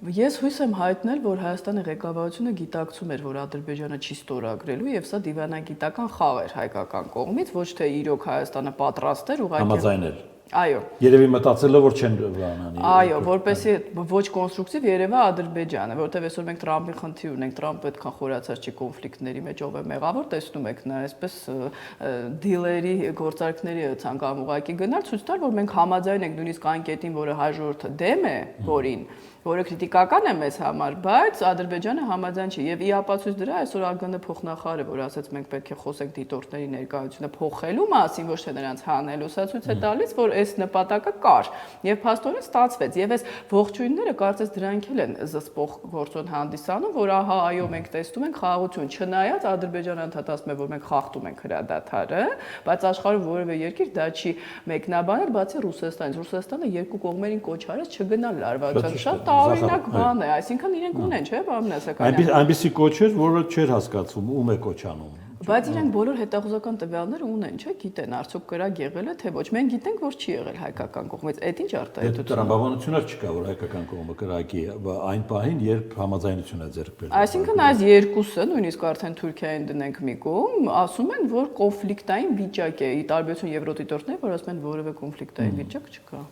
Ես հույս եմ հայտնել, որ Հայաստանի ղեկավարությունը գիտակցում էր, որ Ադրբեջանը չի ստորագրելու, եւ սա դիվանագիտական խաղ էր հայկական կողմից, ոչ թե իրոք Հայաստանը պատրաստ էր ուղղակի Համաձայնել։ Այո։ Երևի մտածելով, որ չեն բանանի։ Այո, որպեսզի ոչ կոնստրուկտիվ երևա Ադրբեջանը, որովհետև այսօր մենք Տրամպի խնդիր ունենք, Տրամպը այդքան խորացած չի կոնֆլիկտների մեջ ով է մեղավոր, տեսնում եք նա այսպես դիլերի գործարքների ցանկանում ուղակի գնալ, ցույց տալ, որ մենք համաձայն ենք նույնիսկ այն կետին, որը հաջորդը դեմ է, որին որը քրիտիկական է մեզ համար, բայց Ադրբեջանը համաձայն չի եւ ի ապացույց դրա այսօր ԱԳՆ փոխնախարարը, որ ասաց մենք պետք է խոսենք դիտորդների ներկայությունը փոխելու մասին, ոչ թե նրանց հանելու, սա ցույց է տալիս, որ այս նպատակը կար եւ փաստորեն ստացվեց եւ այս ողջույնները կարծես դրանք էլ են զսպող գործոն հանդիսանում, որ ահա այո մենք տեսնում ենք խաղաղություն, չնայած Ադրբեջանը ընդհատացնում է, որ մենք խախտում ենք հրադադարը, բայց աշխարհում որևէ երկիր դա չի մեկնաբանել, բացի Ռուսաստանից։ Ռուսաստանը երկու կողմերին կոչ արեց չգնալ լարվածության, շատ օրինակ բան է, այսինքն իրենք ունեն, չէ՞, պարոն Ասականյան։ Այնպիսի կոչ էր, որը չէր հասկացվում, ում է կոչանում։ Բայց իրենք բոլոր հետախուզական տվյալները ունեն, չէ՞, գիտեն, արդյոք կրակ եղել է, թե ոչ։ Մենք գիտենք, որ չի եղել հայկական կողմից։ Այդ ինչ արտահայտություն է։ Տրամաբանություններ չկա, որ հայկական կողմը կրակի այն պահին, երբ համաձայնություն է ձեռք բերվել։ Այսինքն այս երկուսը, նույնիսկ արդեն Թուրքիային դնենք մի կողմ, ասում են, որ կոնֆլիկտային վիճակ է, ի տարբերություն եվրոդիտորդների, որ ասում են որևէ կոնֆլիկտային վիճակ չկա։